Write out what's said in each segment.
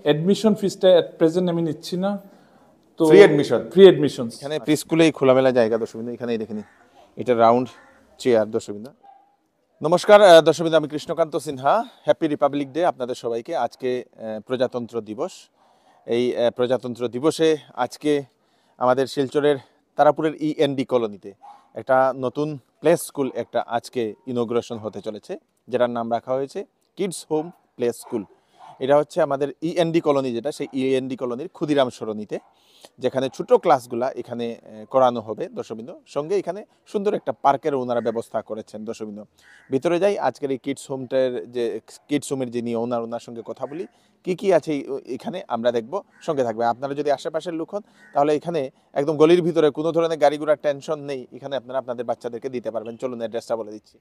Admission ফিসটা at present আমি নিচ্ছি না, তো ফ্রি অ্যাডমিশন। এখানে প্রি স্কুলেই খোলামেলা জায়গা দর্শকবৃন্দ, এখানেই দেখে নিন এটা রাউন্ড চেয়ার দর্শকবৃন্দ। নমস্কার দর্শকবৃন্দ, আমি Krishnakanta Sinha. Happy Republic day আপনাদের সবাইকে। আজকে প্রজাতন্ত্র দিবস। এই প্রজাতন্ত্র দিবসে আজকে আমাদের শিলচরের তারাপুরের ইএনডি কলোনিতে একটা নতুন প্লে স্কুল একটা আজকে ইনোগ্রেশন হতে চলেছে, যেটার নাম রাখা হয়েছে কিডস হোম প্লে স্কুল। এটা হচ্ছে আমাদের ইএনডি কলোনি, যেটা সেই ইএনডি কলোনির ক্ষুদিরাম সরণিতে, যেখানে ছোট ক্লাসগুলা এখানে করানো হবে দর্শকবৃন্দ। সঙ্গে এখানে সুন্দর একটা পার্কের ওনারা ব্যবস্থা করেছেন দর্শকবৃন্দ। ভিতরে যাই, আজকের এই কিডস হোমটার যে কিডস হোমের যিনি ওনার সঙ্গে কথা বলি, কি আছে এখানে আমরা দেখব। সঙ্গে থাকবে। আপনারা যদি আশেপাশের লোক হন তাহলে এখানে একদম গলির ভিতরে কোনো ধরনের গাড়ি ঘোড়ার টেনশন নেই, এখানে আপনারা আপনাদের বাচ্চাদেরকে দিতে পারবেন। চলুন অ্যাড্রেসটা বলে দিচ্ছি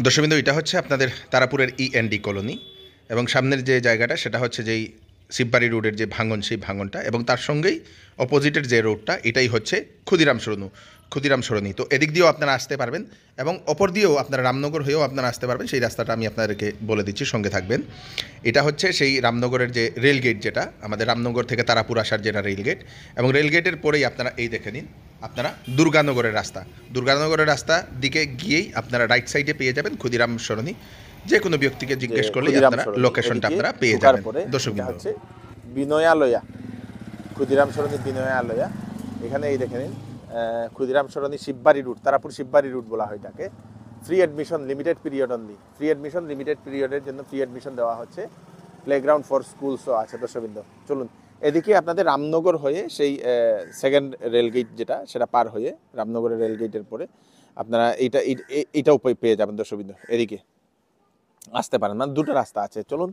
দর্শকবৃন্দ। এটা হচ্ছে আপনাদের তারাপুরের ইএনডি কলোনি, এবং সামনের যে জায়গাটা সেটা হচ্ছে যেই শিববাড়ি রোডের যে ভাঙন, সেই ভাঙনটা, এবং তার সঙ্গেই অপোজিটের যে রোডটা, এটাই হচ্ছে ক্ষুদিরাম সরণি। তো এদিক দিয়েও আপনারা আসতে পারবেন, এবং অপর দিয়েও আপনারা রামনগর হয়েও আপনারা আসতে পারবেন। সেই রাস্তাটা আমি আপনাদেরকে বলে দিচ্ছি, সঙ্গে থাকবেন। এটা হচ্ছে সেই রামনগরের যে রেলগেট, যেটা আমাদের রামনগর থেকে তারাপুর আসার যেটা রেলগেট, এবং রেলগেটের পরেই আপনারা এই দেখে নিন আপনারা দুর্গানগরের রাস্তা দিকে গিয়েই আপনারা রাইট সাইডে পেয়ে যাবেন ক্ষুদিরাম সরণি। যে কোনো ব্যক্তিকে জিজ্ঞেস করলে আপনারা লোকেশনটা আপনারা পেয়ে যাবেন। দর্শকবৃন্দ, হচ্ছে বিনয়ালয়া, ক্ষুদিরাম সরণি বিনয়ালয়া। এখানে এই দেখে নিন ক্ষুদিরাম সরণি শিববাড়ি রুট, তারাপুর শিববাড়ি রুট বলা হয় এটাকে। Free admission, limited period only. Free admission, limited পিরিয়ডের জন্য ফ্রি অ্যাডমিশন দেওয়া হচ্ছে। প্লেগ্রাউন্ড ফর স্কুলসও আছে দর্শকবৃন্দ। চলুন এদিকে আপনাদের রামনগর হয়ে সেই সেকেন্ড রেলগেট যেটা, সেটা পার হয়ে রামনগরের রেলগেটের পরে আপনারা এইটাও পেয়ে যাবেন দর্শকবৃন্দ। এদিকে আসতে পারেন, মানে দুটো রাস্তা আছে। চলুন,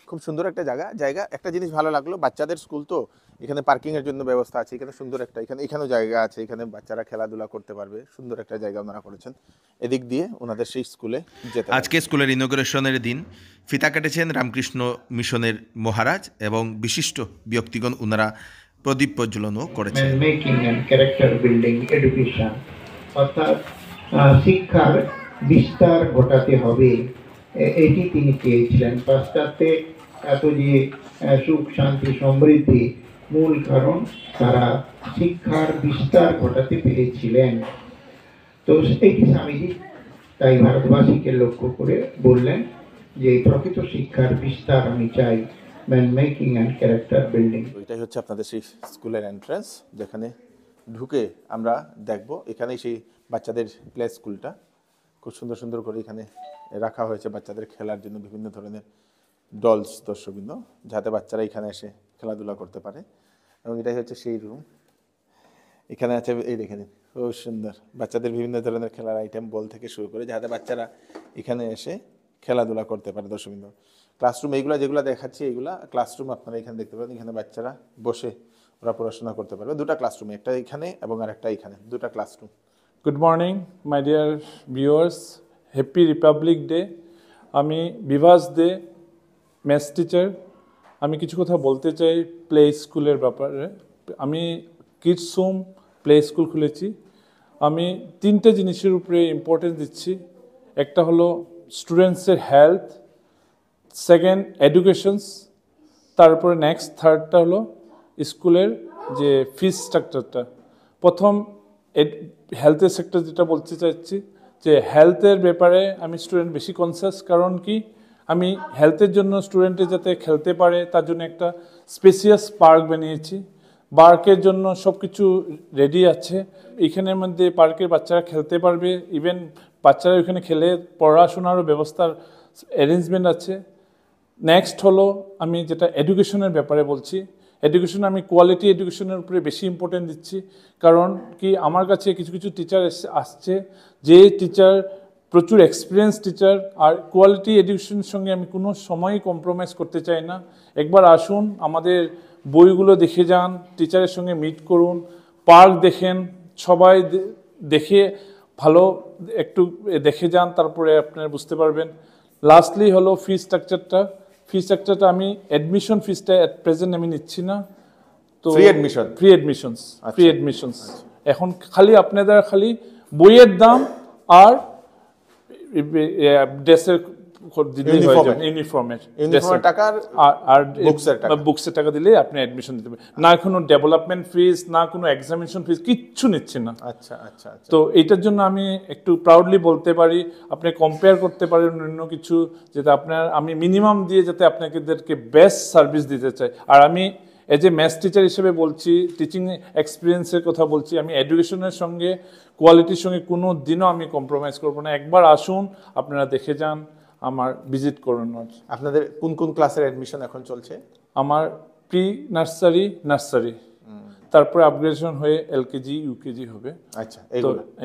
খুব সুন্দর একটা জায়গা। একটা জিনিস ভালো লাগলো, বাচ্চাদের স্কুল তো এখানে পার্কিংয়ের জন্য ব্যবস্থা আছে। এখানে সুন্দর একটা এখানেও জায়গা আছে, এখানে বাচ্চারা খেলাধুলা করতে পারবে। সুন্দর একটা জায়গা ওনারা করেছেন। এদিক দিয়ে ওনাদের সেই স্কুলে যেতে। আজকে স্কুলের ইনোগ্রেশনের দিন ফিতা কেটেছেন রামকৃষ্ণ মিশনের মহারাজ এবং বিশিষ্ট ব্যক্তিগণ। ওনারা প্রদীপ প্রজ্বলনও করেছেন। Making and character building education, অর্থাৎ শিক্ষার বিস্তার ঘটাতে হবে, এটি তিনি চেয়েছিলেন। পাশ্চাত্যে এত যে সুখ শান্তি সমৃদ্ধি, মূল কারণ তারা শিক্ষার বিস্তার ঘটাতে পেরেছিলেন। তো এটি স্বামীজি তাই ভারতবাসীকে লক্ষ্য করে বললেন যে প্রকৃত শিক্ষার বিস্তার আমি চাই, man making and character building. এটাই হচ্ছে আপনাদের সেই স্কুলের এন্ট্রান্স, যেখানে ঢুকে আমরা দেখব। এখানেই সেই বাচ্চাদের প্লে স্কুলটা খুব সুন্দর করে এখানে রাখা হয়েছে বাচ্চাদের খেলার জন্য বিভিন্ন ধরনের ডলস দর্শকবৃন্দ, যাতে বাচ্চারা এখানে এসে খেলাধুলা করতে পারে। এবং এটাই হচ্ছে সেই রুম। এখানে আছে, এই দেখে নিন, খুব সুন্দর বাচ্চাদের বিভিন্ন ধরনের খেলার আইটেম, বল থেকে শুরু করে, যাতে বাচ্চারা এখানে এসে খেলাধুলা করতে পারে দর্শকবৃন্দ। ক্লাসরুম যেগুলো দেখাচ্ছি, এইগুলা ক্লাসরুম আপনারা এখানে দেখতে পাবেন। এখানে বাচ্চারা বসে ওরা পড়াশোনা করতে পারবে। দুটা ক্লাসরুম, একটা এখানে এবং আরেকটা এখানে, দুটা classroom. Good morning my dear viewers, happy Republic day. আমি বিভাস দে, ম্যাথস টিচার। আমি কিছু কথা বলতে চাই প্লে স্কুলের ব্যাপারে। আমি কিডস হোম প্লে স্কুল খুলেছি। আমি তিনটে জিনিসের উপরে ইম্পর্টেন্স দিচ্ছি। একটা হলো স্টুডেন্টসের হেলথ, সেকেন্ড এডুকেশনস, তারপরে নেক্সট থার্ডটা হলো স্কুলের যে ফিস স্ট্রাকচারটা। প্রথম হেলথের সেক্টর যেটা বলতে চাইছি, যে হেলথের ব্যাপারে আমি স্টুডেন্ট বেশি কনসিয়াস। কারণ কি, আমি হেলথের জন্য স্টুডেন্টে যাতে খেলতে পারে তার জন্য একটা স্পেসিয়াস পার্ক বানিয়েছি। পার্কের জন্য সব কিছু রেডি আছে। এখানের মধ্যে পার্কের বাচ্চারা খেলতে পারবে, ইভেন বাচ্চারা ওখানে খেলে পড়াশোনারও ব্যবস্থার অ্যারেঞ্জমেন্ট আছে। নেক্সট হলো আমি যেটা এডুকেশনের ব্যাপারে বলছি। এডুকেশন আমি কোয়ালিটি এডুকেশনের উপরে বেশি ইম্পর্টেন্ট দিচ্ছি। কারণ কি, আমার কাছে কিছু টিচার আসছে, যে টিচার প্রচুর এক্সপিরিয়েন্স টিচার, আর কোয়ালিটি এডুকেশনের সঙ্গে আমি কোনো সময়ই কম্প্রোমাইজ করতে চাই না। একবার আসুন, আমাদের বইগুলো দেখে যান, টিচারের সঙ্গে মিট করুন, পার্ক দেখেন, সবাই দেখে ভালো একটু দেখে যান, তারপরে আপনারা বুঝতে পারবেন। লাস্টলি হলো ফি স্ট্রাকচারটা আমি অ্যাডমিশন ফিসটা এট প্রেজেন্ট আমি নিচ্ছি না, তো ফ্রি অ্যাডমিশনস। এখন খালি আপনাদের খালি বইয়ের দাম আর ড্রেসের দিলেই হয়ে যাবে ইউনিফর্মের টাকা আর বুকসের বুকসের টাকা দিলেই আপনি অ্যাডমিশন দিতে পারবেন, না কোনো ডেভেলপমেন্ট ফিস না কোনো এক্সামিনেশন ফিস কিচ্ছু নিচ্ছি না। আচ্ছা আচ্ছা আচ্ছা। তো এইটার জন্য আমি একটু প্রাউডলি বলতে পারি, আপনি কম্পেয়ার করতে পারেন অন্য কিছু, যাতে আপনার আমি মিনিমাম দিয়ে যাতে আপনাদেরকে বেস্ট সার্ভিস দিতে চাই। আর আমি এজ এ ম্যাথস টিচার হিসেবে বলছি, টিচিং এক্সপিরিয়েন্সের কথা বলছি, আমি এডুকেশনের সঙ্গে কোয়ালিটির সঙ্গে কোনো দিনও আমি কম্প্রোমাইজ করবো না। একবার আসুন, আপনারা দেখে যান, আমার ভিজিট করুন। আপনাদের কোন কোন ক্লাসের অ্যাডমিশন এখন চলছে? আমার প্রি নার্সারি, নার্সারি, তারপরে আপগ্রেডেশন হয়ে এলকেজি ইউকেজি হবে। আচ্ছা,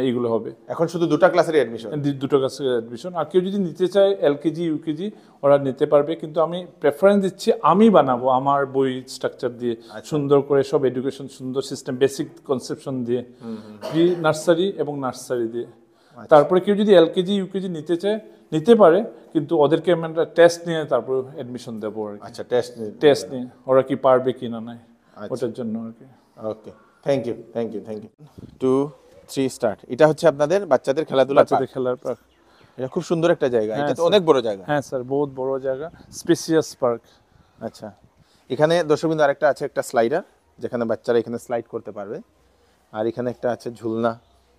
এইগুলো হবে। এখন শুধু দুটো ক্লাসের অ্যাডমিশন? দুটো ক্লাসের অ্যাডমিশন। আর কেউ যদি নিতে চায় এলকেজি ইউকেজি ওরা নিতে পারবে, কিন্তু আমি প্রেফারেন্স দিচ্ছি আমি বানাবো আমার বই স্ট্রাকচার দিয়ে, সুন্দর করে সব এডুকেশন সুন্দর সিস্টেম বেসিক কনসেপশন দিয়ে, প্রি নার্সারি এবং নার্সারি দিয়ে। তারপরে কেউ যদি এলকেজি ইউকেজি নিতে চায় নিতে পারে, কিন্তু ওদেরকে আমরা টেস্ট নিয়ে তারপর অ্যাডমিশন দেবো আর কি। আচ্ছা, টেস্ট নিয়ে ওরা কি পারবে কি না নাই ওটার জন্য আর কি। Okay, thank you thank you thank you. 2 3 start. এটা হচ্ছে আপনাদের বাচ্চাদের খেলাধুলা, বাচ্চাদের খেলার পার্ক। এটা খুব সুন্দর একটা জায়গা, এটা তো অনেক বড় জায়গা। হ্যাঁ স্যার, বহুত বড় জায়গা, স্পেসিয়াস পার্ক। আচ্ছা, এখানে দর্শকবৃন্দ আরেকটা আছে, একটা স্লাইডার, যেখানে বাচ্চারা এখানে স্লাইড করতে পারবে। আর এখানে একটা আছে ঝুলনা,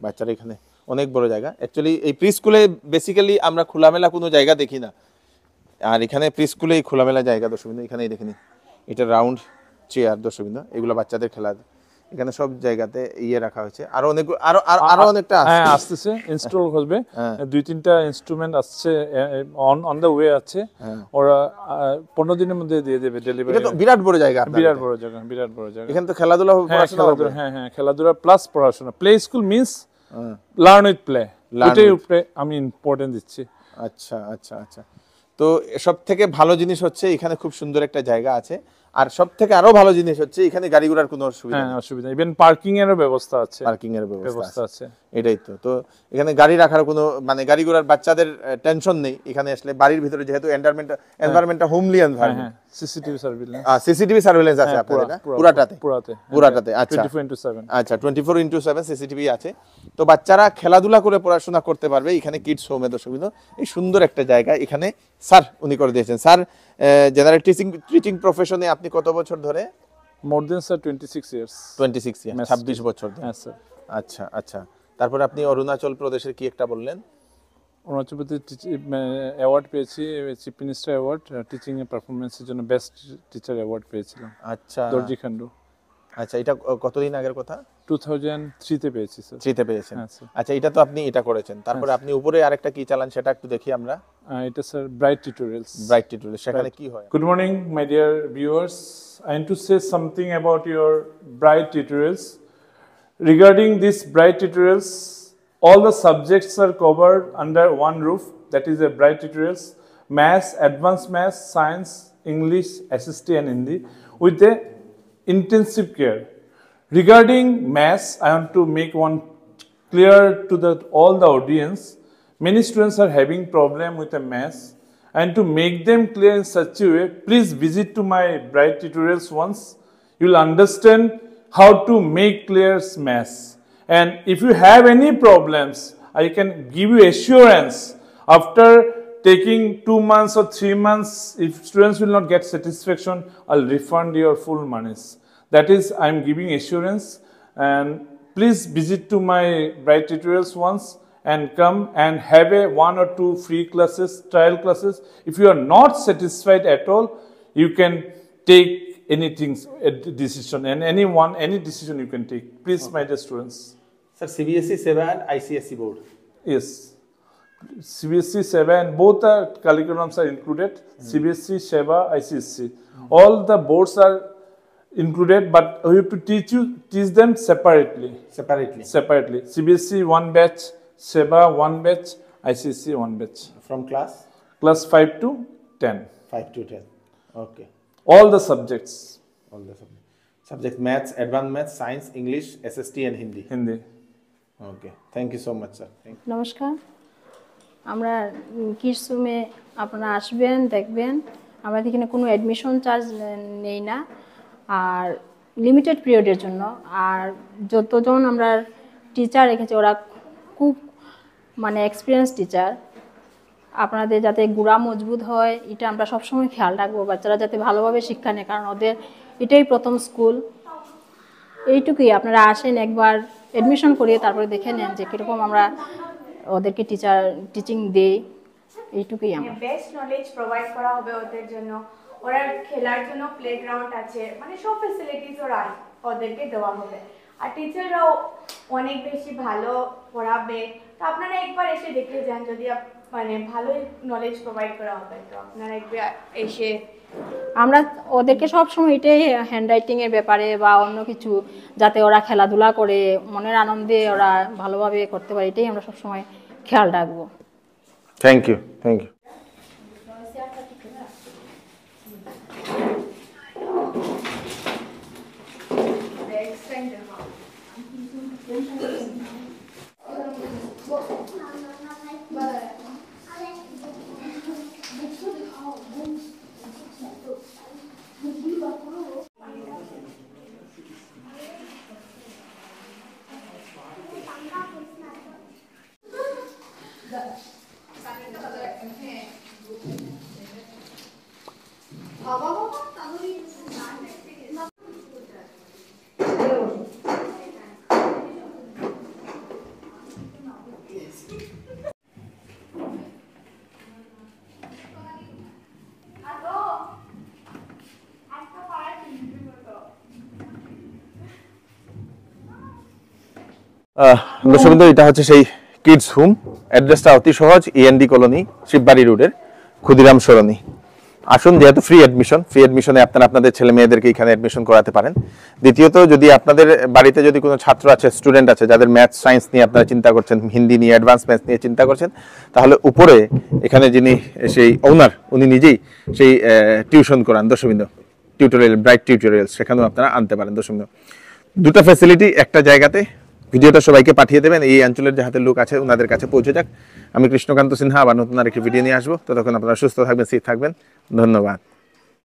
বাচ্চারা এখানে অনেক বড় জায়গা। অ্যাকচুয়ালি এই প্রি স্কুলে বেসিক্যালি আমরা খোলামেলা কোনো জায়গা দেখি না, আর এখানে প্রি স্কুলে এই খোলামেলা জায়গা দর্শকবৃন্দ। এখানেই দেখে নিন, এটা রাউন্ড চেয়ার দর্শকবৃন্দ, এগুলো বাচ্চাদের খেলা। এখানে সব জায়গাতে রাখা হয়েছে। আরো অনেক আরো অনেকটা হ্যাঁ আসতেছে, ইনস্টল করবে, 2-3টা ইনস্ট্রুমেন্ট আসছে, অন দ্য ওয়ে আছে। ওরা 15 দিনের মধ্যে দিয়ে দেবে ডেলিভারি। এটা তো বিরাট বড় জায়গা, বিরাট বড় জায়গা, বিরাট বড় জায়গা। এখানে তো খেলাধুলা, হ্যাঁ খেলাধুলা প্লাস পড়াশোনা। Play school means learn with play, এটাই উপরে আমি ইম্পর্টেন্স দিচ্ছি। আচ্ছা আচ্ছা আচ্ছা। তো সব থেকে ভালো জিনিস হচ্ছে এখানে খুব সুন্দর একটা জায়গা আছে, আর সব থেকে আরো ভালো জিনিস হচ্ছে এখানে গাড়ি ঘোড়ার কোনো অসুবিধা নেই, ইভেন পার্কিং এরও ব্যবস্থা আছে। পার্কিং এর ব্যবস্থা আছে, এটাই তো। তো এখানে গাড়ি রাখার কোনো গাড়ি ঘোড়ার বাচ্চাদের টেনশন নেই। এখানে আসলে বাড়ির ভিতরে যেহেতু এনভায়রনমেন্টটা হোমলি এনভায়রনমেন্ট, সিসিটিভি সার্ভিলেন্স আছে আপনাদের পুরাটাতে। আচ্ছা 24/7। আচ্ছা 24/7 সিসিটিভি আছে। তো বাচ্চারা খেলাধুলা করে পড়াশোনা করতে পারবে। এখানে কিডস হোমে দর্শকবৃন্দ এই সুন্দর একটা জায়গা। এখানে স্যার উনি করে দিয়েছেন। স্যার জেনারেল টিচিং প্রফেশনে আপনি কত বছর ধরে? মোর দেন স্যার 26 ইয়ার্স। 26 বছর ধরে। হ্যাঁ স্যার। আচ্ছা আচ্ছা। তারপরে আপনি অরুণাচল প্রদেশের কি একটা বললেন? অরুণাচল প্রদেশ অ্যাওয়ার্ড পেয়েছি, চিফ মিনিস্টার অ্যাওয়ার্ড, টিচিং এর পারফরম্যান্সের জন্য বেস্ট টিচার অ্যাওয়ার্ড পেয়েছিলাম। আচ্ছা, দর্জি খান্ডু। আচ্ছা, এটা কতদিন আগের কথা? 2003 তে পেয়েছি স্যার। 3 তে পেয়েছেন। আচ্ছা, এটা তো আপনি এটা করেছেন। তারপরে আপনি উপরে আরেকটা কি চালান সেটা একটু দেখি আমরা। এটা sir bright tutorials. Bright tutorials, সেখানে কি হয়? Good morning my dear viewers, I want to say something about your bright tutorials. Regarding these bright tutorials, all the subjects are covered under one roof, that is a bright tutorials: maths, advanced maths, science, English, SST and Hindi, with a intensive care. Regarding maths, I want to make one clear to all the audience. Many students are having problem with the maths, and to make them clear in such a way, please visit to my bright tutorials once. You'll understand how to make clear maths. And if you have any problems, I can give you assurance after taking 2 months or 3 months, if students will not get satisfaction, I'll refund your full monies. That is, I'm giving assurance. And please visit to my bright tutorials once and come and have a 1 or 2 free classes, trial classes. If you are not satisfied at all, you can take anything, a decision, and any decision you can take. Please, my dear students. Sir, CBSE, SEBA and ICSE board. Yes, CBSE, SEBA, and both the curriculums are included. CBSE, SEBA, ICSE, all the boards are included, but we have to teach them separately. CBSE 1 batch, SEBA 1 batch, ICSE 1 batch. From class 5 to 10. 5 to 10. Okay. All the subjects. Subject maths, advanced maths, science, English, SST and Hindi. Okay. Thank you so much, sir. Thank you. নমস্কার, আমরা kids রুমে আপনারা আসবেন, দেখবেন। আমাদের এখানে কোনো admission charge নেই না, আর লিমিটেড পিরিয়ডের জন্য। আর যতজন আমরা টিচার রেখেছি ওরা খুব এক্সপিরিয়েন্স টিচার, আপনাদের যাতে গুড়া মজবুত হয় এটা আমরা সবসময় খেয়াল রাখবো, বাচ্চারা যাতে ভালোভাবে শিক্ষা নেয়, কারণ ওদের এটাই প্রথম স্কুল। এইটুকুই, আপনারা আসেন একবার অ্যাডমিশন করিয়ে তারপরে দেখে নেন যে কীরকম আমরা ওদেরকে টিচিং দিই, এইটুকুই আমরা। বেস্ট নলেজ প্রোভাইড করা হবে ওদের জন্য, ওরা খেলার জন্য প্লেগ্রাউন্ড আছে, মানে সব ফ্যাসিলিটিস ওদেরকে দেওয়া হবে। আর টিচাররাও অনেক বেশি ভালো পড়াবে। তো আপনারা একবার এসে দেখে যান, যদি মানে ভালোই নলেজ প্রোভাইড করা হবে তো আপনারা একবার এসে। আমরা ওদেরকে সবসময় এটাই হ্যান্ড রাইটিংয়ের ব্যাপারে বা অন্য কিছু, যাতে ওরা খেলাধুলা করে মনের আনন্দে ওরা ভালোভাবে করতে পারে, এটাই আমরা সবসময় খেয়াল রাখবো। Thank you, thank you. দর্শকবৃন্দ, এটা হচ্ছে সেই কিডস হোম। অ্যাড্রেসটা অতি সহজ, ইএনডি কলোনি, শিববাড়ি রোডের ক্ষুদিরাম সরণি। আসুন, যেহেতু ফ্রি অ্যাডমিশনে আপনারা আপনাদের ছেলে মেয়েদেরকে এখানে অ্যাডমিশন করাতে পারেন। দ্বিতীয়ত, যদি আপনাদের বাড়িতে যদি কোনো ছাত্র আছে, স্টুডেন্ট আছে, যাদের ম্যাথস সায়েন্স নিয়ে আপনারা চিন্তা করছেন, হিন্দি নিয়ে, অ্যাডভান্স ম্যাথস নিয়ে চিন্তা করছেন, তাহলে উপরে এখানে যিনি সেই ওনার, উনি নিজেই সেই টিউশন করান। দর্শকবৃন্দ, টিউটোরিয়াল, ব্রাইট টিউটোরিয়াল, সেখানেও আপনারা আনতে পারেন। দর্শকবৃন্দ, দুটো ফ্যাসিলিটি একটা জায়গাতে। ভিডিওটা সবাইকে পাঠিয়ে দেবেন, এই অঞ্চলের যে হাতের লোক আছে ওনাদের কাছে পৌঁছে যাক। আমি কৃষ্ণকান্ত সিনহা আবার নতুন আরেকটি ভিডিও নিয়ে আসবো। ততক্ষণ আপনারা সুস্থ থাকবেন, সেফ থাকবেন। ধন্যবাদ।